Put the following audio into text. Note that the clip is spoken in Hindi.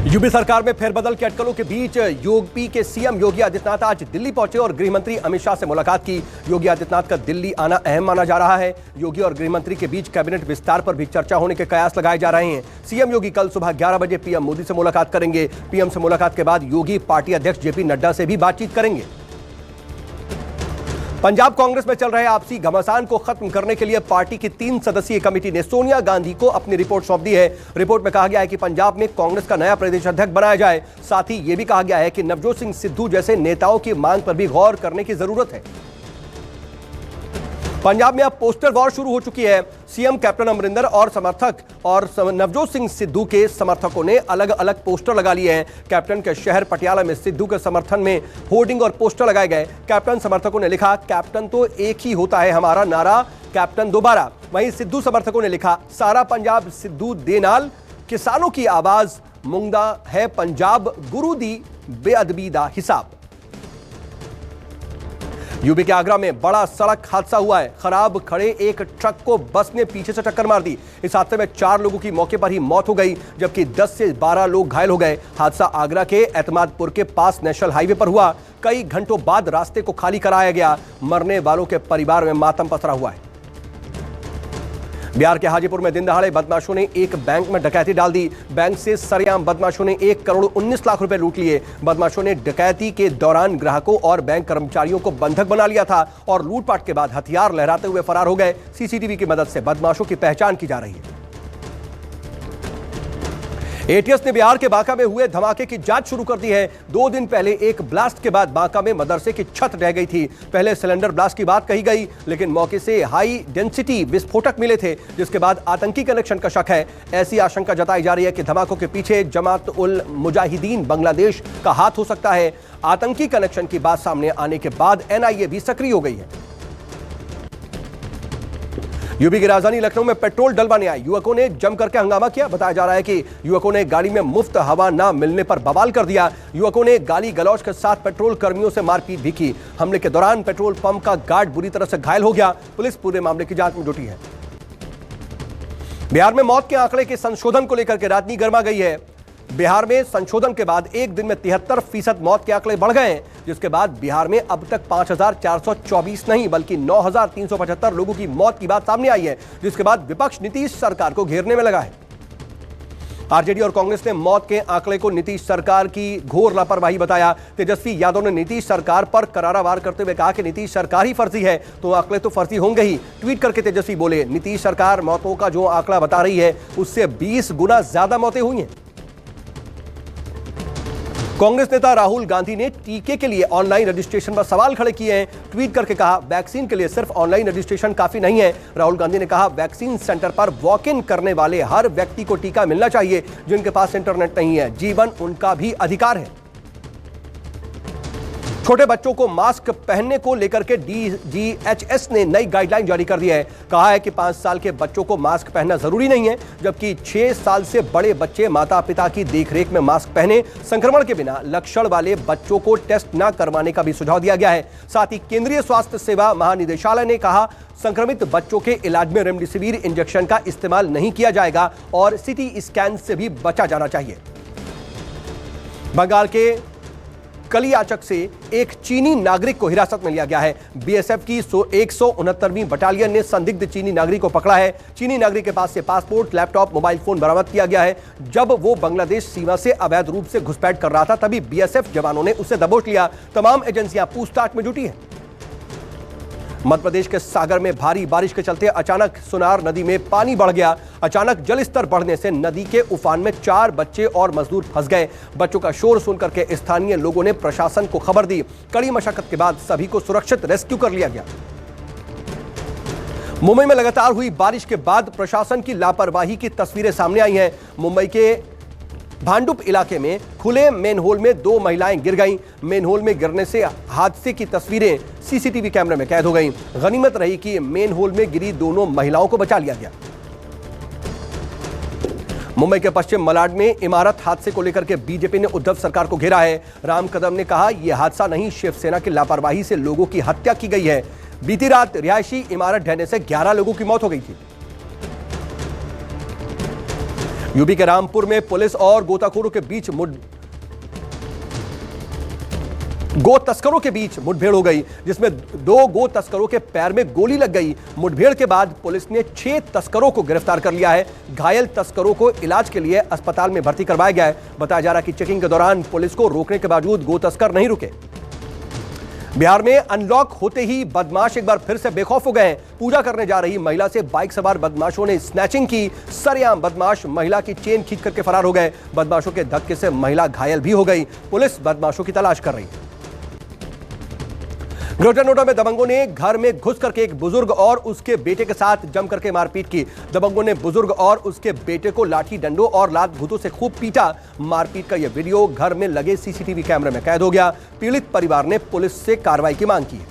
यूपी सरकार में फेरबदल के अटकलों के बीच यूपी के सीएम योगी आदित्यनाथ आज दिल्ली पहुंचे और गृह मंत्री अमित शाह से मुलाकात की। योगी आदित्यनाथ का दिल्ली आना अहम माना जा रहा है। योगी और गृह मंत्री के बीच कैबिनेट विस्तार पर भी चर्चा होने के कयास लगाए जा रहे हैं। सीएम योगी कल सुबह 11 बजे पीएम मोदी से मुलाकात करेंगे। पीएम से मुलाकात के बाद योगी पार्टी अध्यक्ष जेपी नड्डा से भी बातचीत करेंगे। पंजाब कांग्रेस में चल रहे आपसी घमासान को खत्म करने के लिए पार्टी की 3 सदस्यीय कमेटी ने सोनिया गांधी को अपनी रिपोर्ट सौंप दी है। रिपोर्ट में कहा गया है कि पंजाब में कांग्रेस का नया प्रदेश अध्यक्ष बनाया जाए। साथ ही यह भी कहा गया है कि नवजोत सिंह सिद्धू जैसे नेताओं की मांग पर भी गौर करने की जरूरत है। पंजाब में अब पोस्टर वॉर शुरू हो चुकी है। सीएम कैप्टन अमरिंदर और समर्थक और नवजोत सिंह सिद्धू के समर्थकों ने अलग अलग पोस्टर लगा लिए हैं। कैप्टन के शहर पटियाला में सिद्धू के समर्थन में होर्डिंग और पोस्टर लगाए गए। कैप्टन समर्थकों ने लिखा, कैप्टन तो एक ही होता है हमारा नारा, कैप्टन दोबारा। वहीं सिद्धू समर्थकों ने लिखा, सारा पंजाब सिद्धू दे नाल, किसानों की आवाज मुंगदा है पंजाब, गुरु दी बेअदबी दा हिसाब। यूपी के आगरा में बड़ा सड़क हादसा हुआ है। खराब खड़े एक ट्रक को बस ने पीछे से टक्कर मार दी। इस हादसे में 4 लोगों की मौके पर ही मौत हो गई, जबकि 10 से 12 लोग घायल हो गए। हादसा आगरा के एतमादपुर के पास नेशनल हाईवे पर हुआ। कई घंटों बाद रास्ते को खाली कराया गया। मरने वालों के परिवार में मातम पसरा हुआ है। बिहार के हाजीपुर में दिन दहाड़े बदमाशों ने एक बैंक में डकैती डाल दी। बैंक से सरेआम बदमाशों ने 1 करोड़ 19 लाख रुपए लूट लिए। बदमाशों ने डकैती के दौरान ग्राहकों और बैंक कर्मचारियों को बंधक बना लिया था और लूटपाट के बाद हथियार लहराते हुए फरार हो गए। सीसीटीवी की मदद से बदमाशों की पहचान की जा रही है। एटीएस ने बिहार के बांका में हुए धमाके की जांच शुरू कर दी है। 2 दिन पहले एक ब्लास्ट के बाद बांका में मदरसे की छत ढह गई थी। पहले सिलेंडर ब्लास्ट की बात कही गई, लेकिन मौके से हाई डेंसिटी विस्फोटक मिले थे, जिसके बाद आतंकी कनेक्शन का शक है। ऐसी आशंका जताई जा रही है कि धमाकों के पीछे जमात उल मुजाहिदीन बांग्लादेश का हाथ हो सकता है। आतंकी कनेक्शन की बात सामने आने के बाद एनआईए भी सक्रिय हो गई है। यूपी की राजधानी लखनऊ में पेट्रोल डलवाने आए युवकों ने जम करके हंगामा किया। बताया जा रहा है कि युवकों ने गाड़ी में मुफ्त हवा न मिलने पर बवाल कर दिया। युवकों ने गाली गलौज के साथ पेट्रोल कर्मियों से मारपीट भी की। हमले के दौरान पेट्रोल पंप का गार्ड बुरी तरह से घायल हो गया। पुलिस पूरे मामले की जांच में जुटी है। बिहार में मौत के आंकड़े के संशोधन को लेकर के राजनीति गर्मा गई है। बिहार में संशोधन के बाद एक दिन में 73% मौत के आंकड़े बढ़ गए हैं, जिसके बाद बिहार में अब तक 5424 नहीं बल्कि 9375 लोगों की मौत की बात सामने आई है, जिसके बाद विपक्ष नीतीश सरकार को घेरने में लगा है। आरजेडी और कांग्रेस ने मौत के आंकड़े को नीतीश सरकार की घोर लापरवाही बताया। तेजस्वी यादव ने नीतीश सरकार पर करारा वार करते हुए कहा कि नीतीश सरकार ही फर्जी है तो आंकड़े तो फर्जी होंगे ही। ट्वीट करके तेजस्वी बोले, नीतीश सरकार मौतों का जो आंकड़ा बता रही है उससे 20 गुना ज्यादा मौतें हुई हैं। कांग्रेस नेता राहुल गांधी ने टीके के लिए ऑनलाइन रजिस्ट्रेशन पर सवाल खड़े किए हैं। ट्वीट करके कहा, वैक्सीन के लिए सिर्फ ऑनलाइन रजिस्ट्रेशन काफी नहीं है। राहुल गांधी ने कहा, वैक्सीन सेंटर पर वॉक इन करने वाले हर व्यक्ति को टीका मिलना चाहिए। जिनके पास इंटरनेट नहीं है, जीवन उनका भी अधिकार है। छोटे बच्चों को मास्क पहनने को लेकर के डीजीएचएस ने नई गाइडलाइन जारी कर दी है। कहा है कि 5 साल के बच्चों को मास्क पहनना जरूरी नहीं है, जबकि 6 साल से बड़े बच्चे माता पिता की देखरेख में मास्क पहने। संक्रमण के बिना लक्षण वाले बच्चों को टेस्ट न करवाने का भी सुझाव दिया गया है। साथ ही केंद्रीय स्वास्थ्य सेवा महानिदेशालय ने कहा, संक्रमित बच्चों के इलाज में रेमडेसिविर इंजेक्शन का इस्तेमाल नहीं किया जाएगा और सीटी स्कैन से भी बचा जाना चाहिए। बंगाल के कलियाचक से एक चीनी नागरिक को हिरासत में लिया गया है। बीएसएफ की 169वीं बटालियन ने संदिग्ध चीनी नागरिक को पकड़ा है। चीनी नागरिक के पास से पासपोर्ट, लैपटॉप, मोबाइल फोन बरामद किया गया है। जब वो बांग्लादेश सीमा से अवैध रूप से घुसपैठ कर रहा था, तभी बीएसएफ जवानों ने उसे दबोच लिया। तमाम एजेंसियां पूछताछ में जुटी है। मध्य प्रदेश के सागर में भारी बारिश के चलते अचानक सुनार नदी में पानी बढ़ गया। अचानक जलस्तर बढ़ने से नदी के उफान में 4 बच्चे और मजदूर फंस गए। बच्चों का शोर सुनकर के स्थानीय लोगों ने प्रशासन को खबर दी। कड़ी मशक्कत के बाद सभी को सुरक्षित रेस्क्यू कर लिया गया। मुंबई में लगातार हुई बारिश के बाद प्रशासन की लापरवाही की तस्वीरें सामने आई हैं। मुंबई के भांडुप इलाके में खुले मेनहोल में 2 महिलाएं गिर गईं। मेनहोल में गिरने से हादसे की तस्वीरें सीसीटीवी कैमरे में कैद हो गईं। गनीमत रही कि मेनहोल में गिरी दोनों महिलाओं को बचा लिया गया। मुंबई के पश्चिम मलाड में इमारत हादसे को लेकर के बीजेपी ने उद्धव सरकार को घेरा है। राम कदम ने कहा, यह हादसा नहीं, शिवसेना की लापरवाही से लोगों की हत्या की गई है। बीती रात रिहायशी इमारत ढहने से 11 लोगों की मौत हो गई थी। यूपी के रामपुर में पुलिस और गोताखोरों के बीच गो तस्करों के बीच मुठभेड़ हो गई, जिसमें 2 गो तस्करों के पैर में गोली लग गई। मुठभेड़ के बाद पुलिस ने 6 तस्करों को गिरफ्तार कर लिया है। घायल तस्करों को इलाज के लिए अस्पताल में भर्ती करवाया गया है। बताया जा रहा है कि चेकिंग के दौरान पुलिस को रोकने के बावजूद गो तस्कर नहीं रुके। बिहार में अनलॉक होते ही बदमाश एक बार फिर से बेखौफ हो गए हैं। पूजा करने जा रही महिला से बाइक सवार बदमाशों ने स्नैचिंग की। सरेआम बदमाश महिला की चेन खींच करके फरार हो गए। बदमाशों के धक्के से महिला घायल भी हो गई। पुलिस बदमाशों की तलाश कर रही है। ग्रेटर नोएडा में दबंगों ने घर में घुस करके एक बुजुर्ग और उसके बेटे के साथ जम करके मारपीट की। दबंगों ने बुजुर्ग और उसके बेटे को लाठी डंडों और लात घूंटों से खूब पीटा। मारपीट का यह वीडियो घर में लगे सीसीटीवी कैमरे में कैद हो गया। पीड़ित परिवार ने पुलिस से कार्रवाई की मांग की है।